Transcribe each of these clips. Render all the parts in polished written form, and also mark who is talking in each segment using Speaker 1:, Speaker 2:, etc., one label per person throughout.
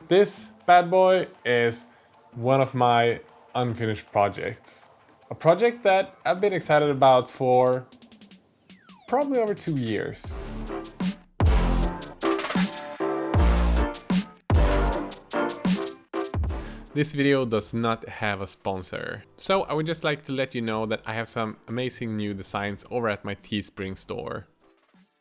Speaker 1: This bad boy is one of my unfinished projects. A project that I've been excited about for probably over 2 years. This video does not have a sponsor, so I would just like to let you know that I have some amazing new designs over at my Teespring store.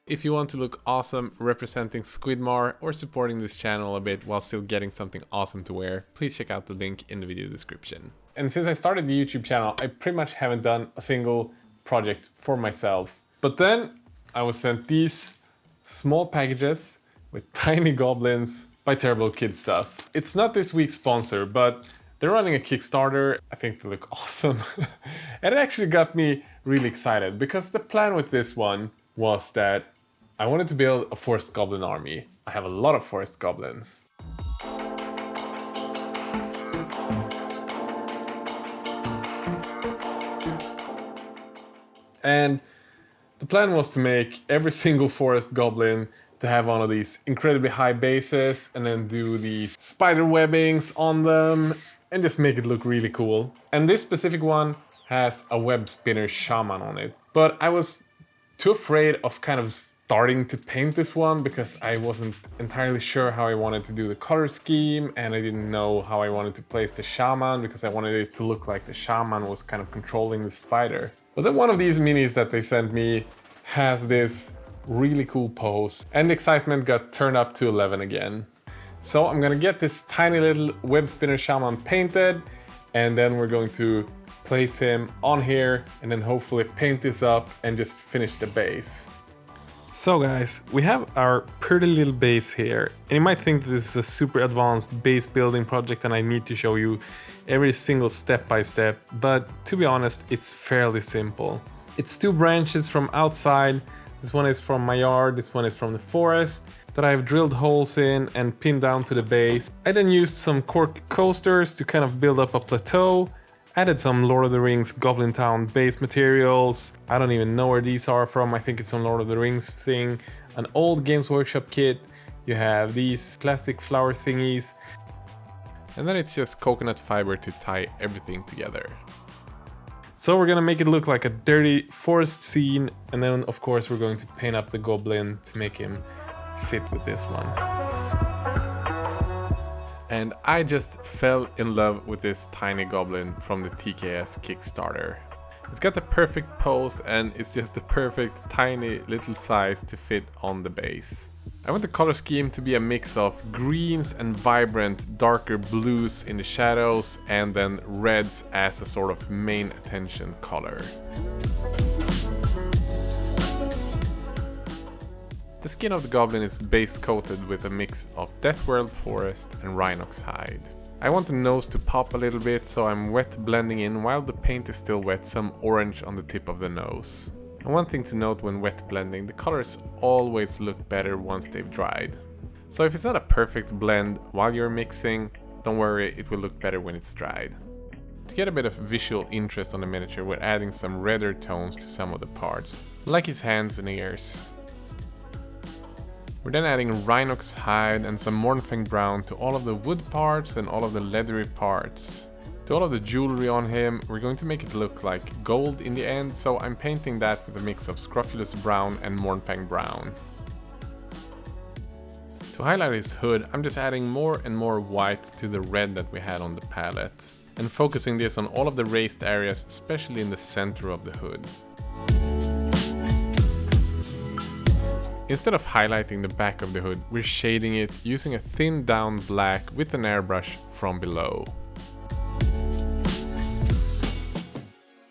Speaker 1: If you want to look awesome representing Squidmar or supporting this channel a bit while still getting something awesome to wear, please check out the link in the video description. And since I started the YouTube channel, I pretty much haven't done a single project for myself. But then I was sent these small packages with tiny goblins by Terrible Kids Stuff. It's not this week's sponsor, but they're running a Kickstarter. I think they look awesome. And it actually got me really excited because the plan with this one was that I wanted to build a forest goblin army. I have a lot of forest goblins. And the plan was to make every single forest goblin to have one of these incredibly high bases and then do these spider webbings on them and just make it look really cool. And this specific one has a web spinner shaman on it. But I was too afraid of kind of starting to paint this one because I wasn't entirely sure how I wanted to do the color scheme, and I didn't know how I wanted to place the shaman because I wanted it to look like the shaman was kind of controlling the spider. But then one of these minis that they sent me has this really cool pose, and the excitement got turned up to 11 again. So I'm gonna get this tiny little web spinner shaman painted, and then we're going to place him on here and then hopefully paint this up and just finish the base. So guys, we have our pretty little base here, and you might think that this is a super advanced base building project and I need to show you every single step by step, but to be honest, it's fairly simple. It's 2 branches from outside. This one is from my yard, this one is from the forest, that I've drilled holes in and pinned down to the base. I then used some cork coasters to kind of build up a plateau, added some Lord of the Rings Goblin Town base materials. I don't even know where these are from, I think it's some Lord of the Rings thing. An old Games Workshop kit, you have these plastic flower thingies. And then it's just coconut fiber to tie everything together. So we're gonna make it look like a dirty forest scene, and then of course we're going to paint up the goblin to make him fit with this one. And I just fell in love with this tiny goblin from the TKS Kickstarter. It's got the perfect pose and it's just the perfect tiny little size to fit on the base. I want the color scheme to be a mix of greens and vibrant darker blues in the shadows, and then reds as a sort of main attention color. The skin of the goblin is base coated with a mix of Deathworld Forest and Rhinox hide. I want the nose to pop a little bit, so I'm wet blending in while the paint is still wet some orange on the tip of the nose. And one thing to note when wet blending, the colors always look better once they've dried. So if it's not a perfect blend while you're mixing, don't worry, it will look better when it's dried. To get a bit of visual interest on the miniature, we're adding some redder tones to some of the parts, like his hands and ears. We're then adding Rhinox hide and some Mornfang brown to all of the wood parts and all of the leathery parts. To all of the jewelry on him, we're going to make it look like gold in the end, so I'm painting that with a mix of Scrofulous brown and Mornfang brown. To highlight his hood, I'm just adding more and more white to the red that we had on the palette, and focusing this on all of the raised areas, especially in the center of the hood. Instead of highlighting the back of the hood, we're shading it using a thin down black with an airbrush from below.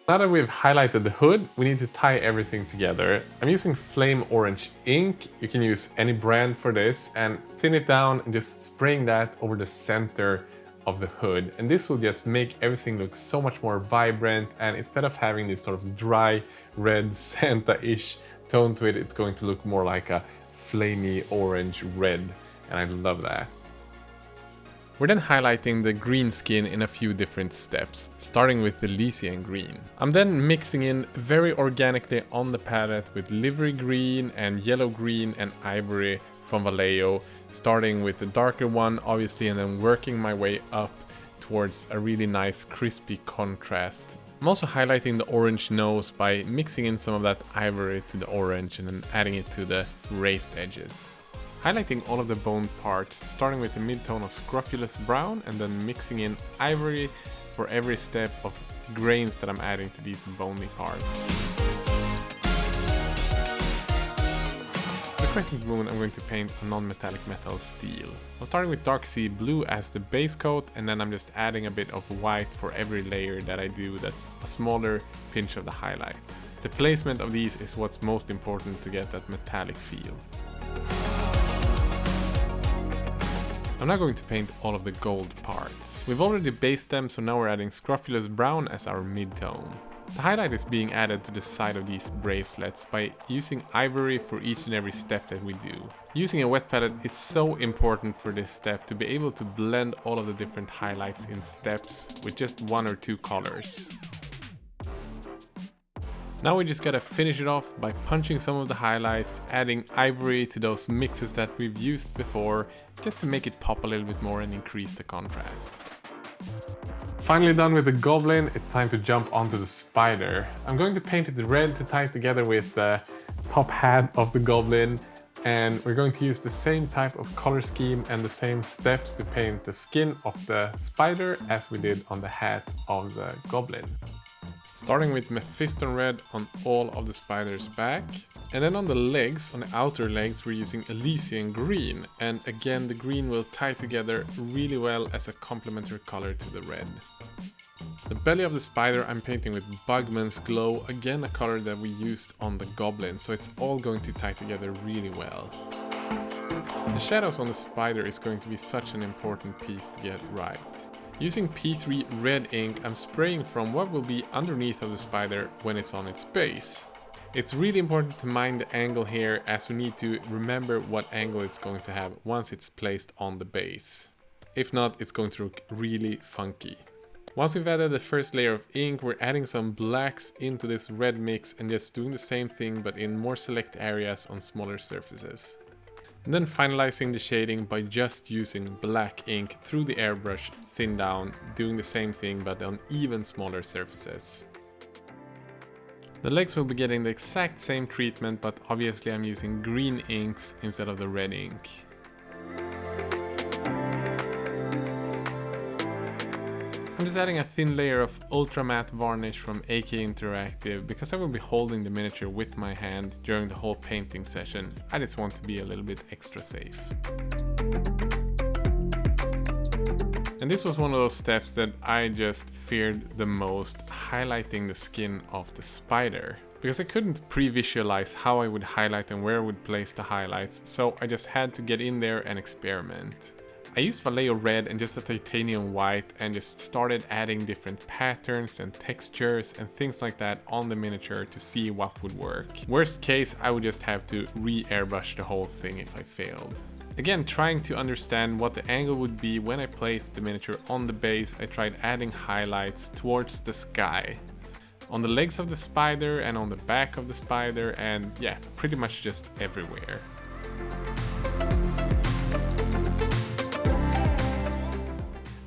Speaker 1: Now that we've highlighted the hood, we need to tie everything together. I'm using flame orange ink. You can use any brand for this, and thin it down and just spraying that over the center of the hood. And this will just make everything look so much more vibrant, and instead of having this sort of dry red Santa-ish tone to it, it's going to look more like a flamey orange red, and I love that. We're then highlighting the green skin in a few different steps, starting with the Lycian green. I'm then mixing in very organically on the palette with livery green and yellow green and ivory from Vallejo starting with the darker one obviously and then working my way up towards a really nice crispy contrast. I'm also highlighting the orange nose by mixing in some of that ivory to the orange and then adding it to the raised edges. Highlighting all of the bone parts, starting with the mid-tone of scrofulous brown and then mixing in ivory for every step of grains that I'm adding to these bony parts. The crescent moon I'm going to paint a non-metallic metal steel. I'm starting with dark sea blue as the base coat and then I'm just adding a bit of white for every layer that I do that's a smaller pinch of the highlight. The placement of these is what's most important to get that metallic feel. I'm now going to paint all of the gold parts. We've already based them, so now we're adding scrofulous brown as our mid-tone. The highlight is being added to the side of these bracelets by using ivory for each and every step that we do. Using a wet palette is so important for this step to be able to blend all of the different highlights in steps with just 1 or 2 colors. Now we just gotta finish it off by punching some of the highlights, adding ivory to those mixes that we've used before, just to make it pop a little bit more and increase the contrast. Finally done with the goblin, it's time to jump onto the spider. I'm going to paint it red to tie together with the top hat of the goblin, and we're going to use the same type of color scheme and the same steps to paint the skin of the spider as we did on the hat of the goblin. Starting with Mephiston red on all of the spider's back. And then on the legs, on the outer legs, we're using Elysian green. And again, the green will tie together really well as a complementary color to the red. The belly of the spider I'm painting with Bugman's Glow, again a color that we used on the goblin, so it's all going to tie together really well. The shadows on the spider is going to be such an important piece to get right. Using P3 red ink, I'm spraying from what will be underneath of the spider when it's on its base. It's really important to mind the angle here, as we need to remember what angle it's going to have once it's placed on the base. If not, it's going to look really funky. Once we've added the first layer of ink, we're adding some blacks into this red mix and just doing the same thing but in more select areas on smaller surfaces. And then finalizing the shading by just using black ink through the airbrush, thin down, doing the same thing but on even smaller surfaces. The legs will be getting the exact same treatment, but obviously I'm using green inks instead of the red ink. I'm just adding a thin layer of ultra matte varnish from AK Interactive because I will be holding the miniature with my hand during the whole painting session. I just want to be a little bit extra safe. And this was one of those steps that I just feared the most, highlighting the skin of the spider. Because I couldn't pre-visualize how I would highlight and where I would place the highlights, so I just had to get in there and experiment. I used Vallejo red and just a titanium white and just started adding different patterns and textures and things like that on the miniature to see what would work. Worst case, I would just have to re-airbrush the whole thing if I failed. Again, trying to understand what the angle would be when I placed the miniature on the base, I tried adding highlights towards the sky. On the legs of the spider and on the back of the spider, and yeah, pretty much just everywhere.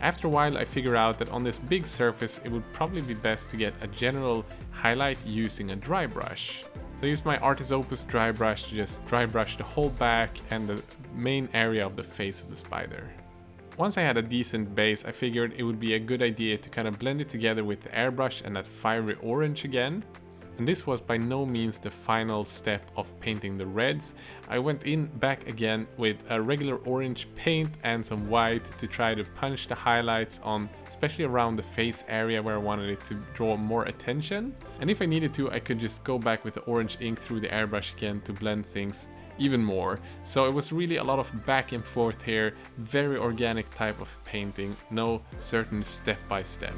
Speaker 1: After a while I figured out that on this big surface it would probably be best to get a general highlight using a dry brush. So I used my Artis Opus dry brush to just dry brush the whole back and the main area of the face of the spider. Once I had a decent base, I figured it would be a good idea to kind of blend it together with the airbrush and that fiery orange again. And this was by no means the final step of painting the reds. I went in back again with a regular orange paint and some white to try to punch the highlights on, especially around the face area where I wanted it to draw more attention. And if I needed to, I could just go back with the orange ink through the airbrush again to blend things even more. So it was really a lot of back and forth here, very organic type of painting, no certain step by step.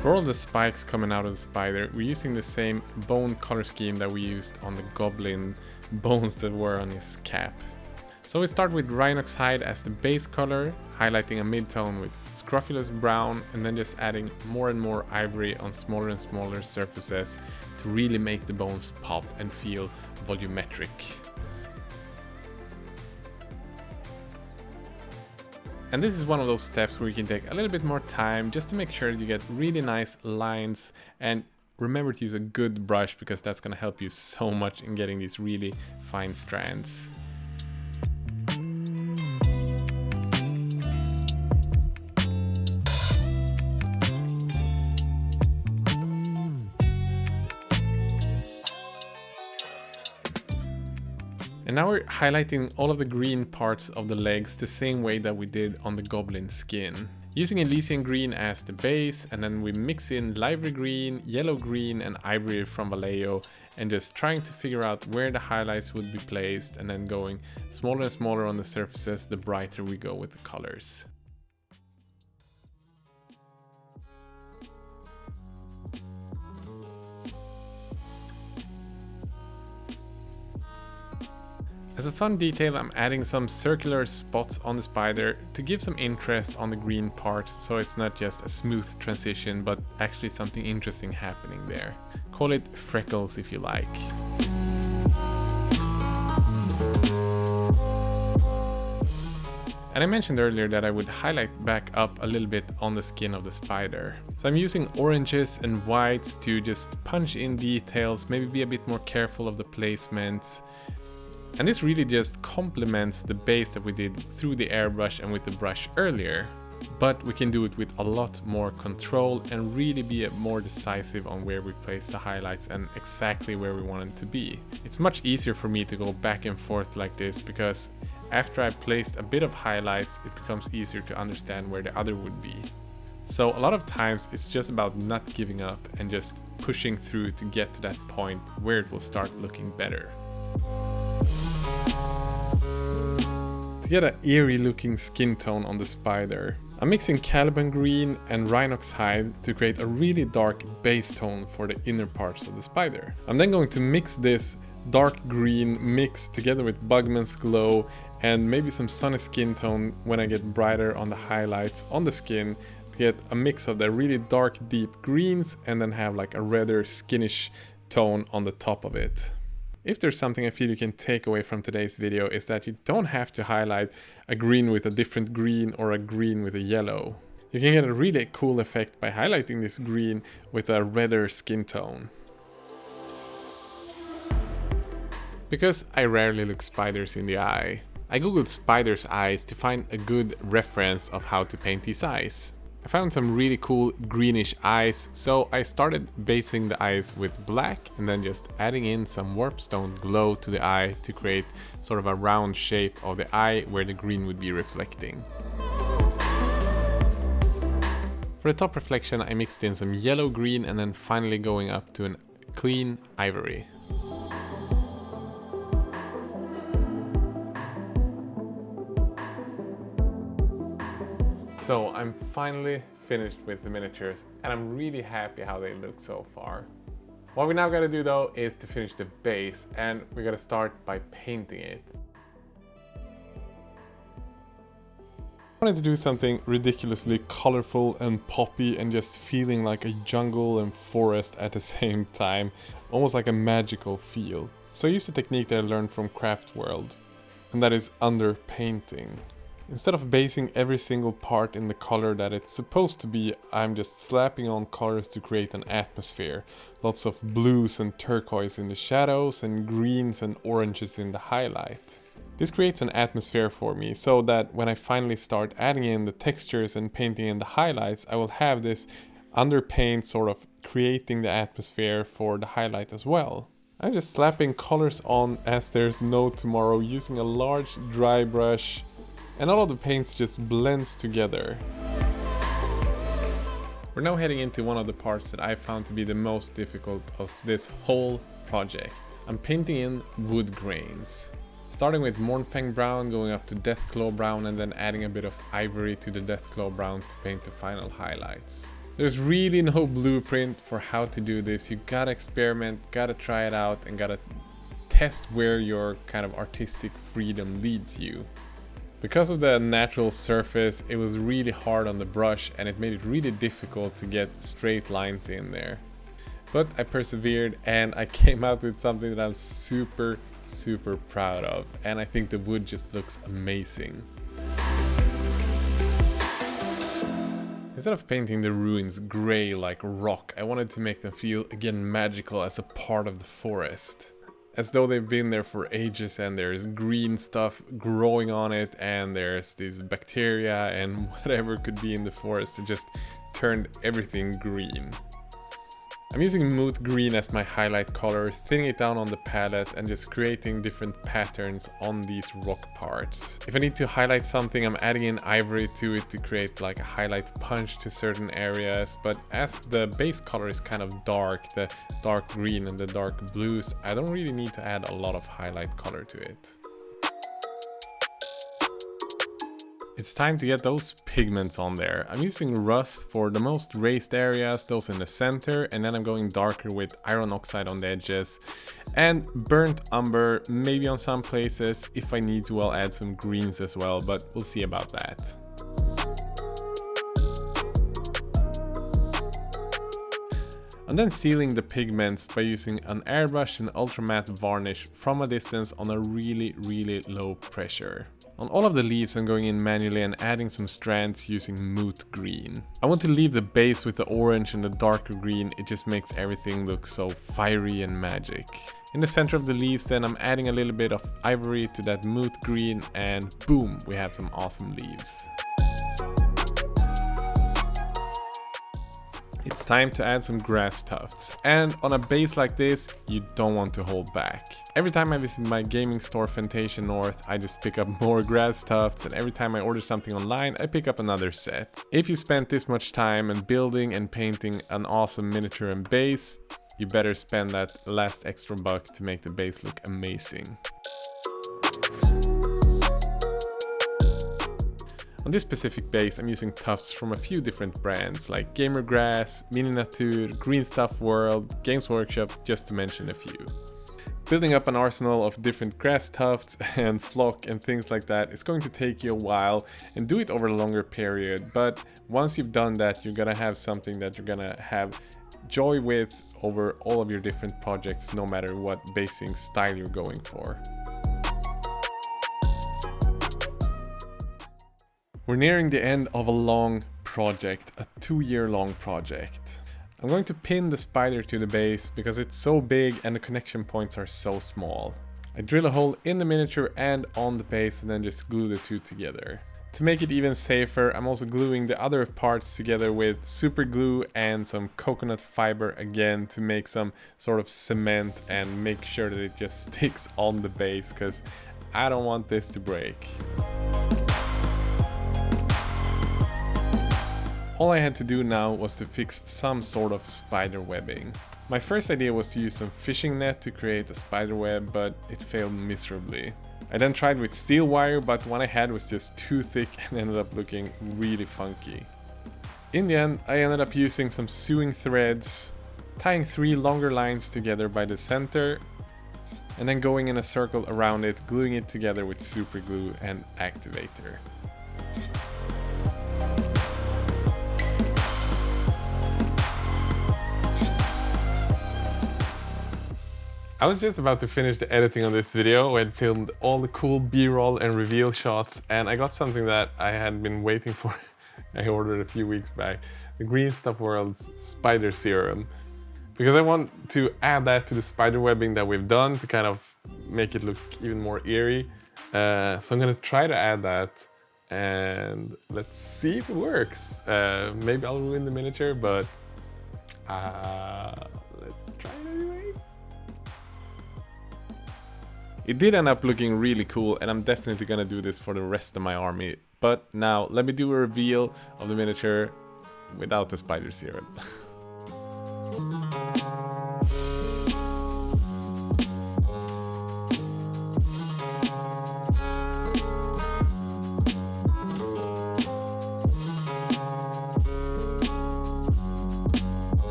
Speaker 1: For all the spikes coming out of the spider, we're using the same bone color scheme that we used on the goblin bones that were on his cap. So we start with Rhinox hide as the base color, highlighting a mid-tone with scrofulous brown, and then just adding more and more ivory on smaller and smaller surfaces to really make the bones pop and feel volumetric. And this is one of those steps where you can take a little bit more time just to make sure that you get really nice lines, and remember to use a good brush because that's going to help you so much in getting these really fine strands. And now we're highlighting all of the green parts of the legs the same way that we did on the goblin skin. Using Elysian green as the base, and then we mix in lively green, yellow green and ivory from Vallejo, and just trying to figure out where the highlights would be placed, and then going smaller and smaller on the surfaces the brighter we go with the colors. As a fun detail, I'm adding some circular spots on the spider to give some interest on the green parts, so it's not just a smooth transition, but actually something interesting happening there. Call it freckles if you like. And I mentioned earlier that I would highlight back up a little bit on the skin of the spider. So I'm using oranges and whites to just punch in details, maybe be a bit more careful of the placements. And this really just complements the base that we did through the airbrush and with the brush earlier. But we can do it with a lot more control and really be more decisive on where we place the highlights and exactly where we want them to be. It's much easier for me to go back and forth like this because after I placed a bit of highlights, it becomes easier to understand where the other would be. So a lot of times it's just about not giving up and just pushing through to get to that point where it will start looking better. To get an eerie looking skin tone on the spider, I'm mixing Caliban green and Rhinox hide to create a really dark base tone for the inner parts of the spider. I'm then going to mix this dark green mix together with Bugman's glow and maybe some sunny skin tone when I get brighter on the highlights on the skin to get a mix of the really dark deep greens and then have like a redder skinnish tone on the top of it. If there's something I feel you can take away from today's video is that you don't have to highlight a green with a different green or a green with a yellow. You can get a really cool effect by highlighting this green with a redder skin tone. Because I rarely look spiders in the eye, I googled spiders' eyes to find a good reference of how to paint these eyes. I found some really cool greenish eyes, so I started basing the eyes with black and then just adding in some warpstone glow to the eye to create sort of a round shape of the eye where the green would be reflecting. For the top reflection I mixed in some yellow green and then finally going up to a clean ivory. So I'm finally finished with the miniatures and I'm really happy how they look so far. What we now gotta do though is to finish the base, and we gotta start by painting it. I wanted to do something ridiculously colorful and poppy and just feeling like a jungle and forest at the same time, almost like a magical feel. So I used a technique that I learned from Craft World, and that is underpainting. Instead of basing every single part in the color that it's supposed to be, I'm just slapping on colors to create an atmosphere. Lots of blues and turquoise in the shadows and greens and oranges in the highlight. This creates an atmosphere for me so that when I finally start adding in the textures and painting in the highlights, I will have this underpaint sort of creating the atmosphere for the highlight as well. I'm just slapping colors on as there's no tomorrow using a large dry brush. And all of the paints just blends together. We're now heading into one of the parts that I found to be the most difficult of this whole project. I'm painting in wood grains. Starting with Mornfang brown, going up to Deathclaw brown, and then adding a bit of ivory to the Deathclaw brown to paint the final highlights. There's really no blueprint for how to do this. You gotta experiment, gotta try it out, and gotta test where your kind of artistic freedom leads you. Because of the natural surface, it was really hard on the brush and it made it really difficult to get straight lines in there. But I persevered and I came out with something that I'm super proud of, and I think the wood just looks amazing. Instead of painting the ruins grey like rock, I wanted to make them feel again magical as a part of the forest. As though they've been there for ages and there's green stuff growing on it and there's these bacteria and whatever could be in the forest that just turned everything green. I'm using moot green as my highlight color, thinning it down on the palette and just creating different patterns on these rock parts. If I need to highlight something, I'm adding in ivory to it to create like a highlight punch to certain areas, but as the base color is kind of dark, the dark green and the dark blues, I don't really need to add a lot of highlight color to it. It's time to get those pigments on there. I'm using rust for the most raised areas, those in the center, and then I'm going darker with iron oxide on the edges and burnt umber maybe on some places. If I need to, I'll add some greens as well, but we'll see about that. I'm then sealing the pigments by using an airbrush and ultra matte varnish from a distance on a really low pressure. On all of the leaves I'm going in manually and adding some strands using moot green. I want to leave the base with the orange and the darker green, it just makes everything look so fiery and magic. In the center of the leaves then I'm adding a little bit of ivory to that moot green and boom, we have some awesome leaves. It's time to add some grass tufts, and on a base like this, you don't want to hold back. Every time I visit my gaming store Fantasia North, I just pick up more grass tufts, and every time I order something online, I pick up another set. If you spent this much time in building and painting an awesome miniature and base, you better spend that last extra buck to make the base look amazing. On this specific base, I'm using tufts from a few different brands like Gamer Grass, Mini Natur, Green Stuff World, Games Workshop, just to mention a few. Building up an arsenal of different grass tufts and flock and things like that is going to take you a while and do it over a longer period, but once you've done that, you're gonna have something that you're gonna have joy with over all of your different projects, no matter what basing style you're going for. We're nearing the end of a long project, a 2-year-long project. I'm going to pin the spider to the base because it's so big and the connection points are so small. I drill a hole in the miniature and on the base and then just glue the two together. To make it even safer, I'm also gluing the other parts together with super glue and some coconut fiber again to make some sort of cement and make sure that it just sticks on the base because I don't want this to break. All I had to do now was to fix some sort of spider webbing. My first idea was to use some fishing net to create a spider web, but it failed miserably. I then tried with steel wire, but the one I had was just too thick and ended up looking really funky. In the end, I ended up using some sewing threads, tying 3 longer lines together by the center, and then going in a circle around it, gluing it together with super glue and activator. I was just about to finish the editing on this video and filmed all the cool B-roll and reveal shots, and I got something that I had been waiting for. I ordered a few weeks back, the Green Stuff World's Spider Serum, because I want to add that to the spider webbing that we've done to kind of make it look even more eerie. So I'm gonna try to add that and let's see if it works. Maybe I'll ruin the miniature, but let's try it anyway. It did end up looking really cool, and I'm definitely gonna do this for the rest of my army. But now, let me do a reveal of the miniature without the spider serum.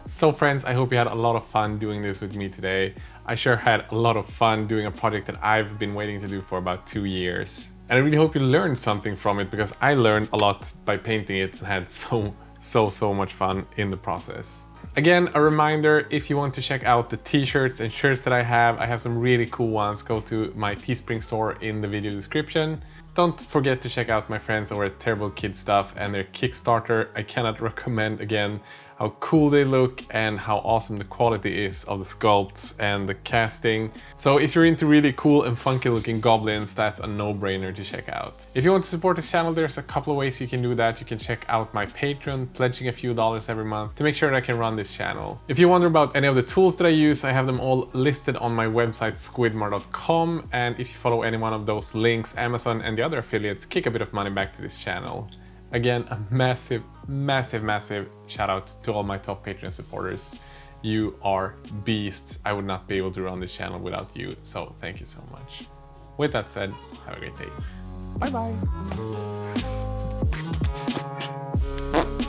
Speaker 1: So friends, I hope you had a lot of fun doing this with me today. I sure had a lot of fun doing a project that I've been waiting to do for about 2 years. And I really hope you learned something from it, because I learned a lot by painting it and had so so much fun in the process. Again, a reminder, if you want to check out the t-shirts and shirts that I have some really cool ones. Go to my Teespring store in the video description. Don't forget to check out my friends over at Terrible Kids Stuff and their Kickstarter. I cannot recommend again how cool they look and how awesome the quality is of the sculpts and the casting. So if you're into really cool and funky looking goblins, that's a no-brainer to check out. If you want to support this channel, there's a couple of ways you can do that. You can check out my Patreon, pledging a few dollars every month to make sure that I can run this channel. If you wonder about any of the tools that I use, I have them all listed on my website squidmar.com, and if you follow any one of those links, Amazon and the other affiliates kick a bit of money back to this channel. Again, a massive shout out to all my top Patreon supporters. You are beasts. I would not be able to run this channel without you, so thank you so much. With that said, have a great day. Bye bye.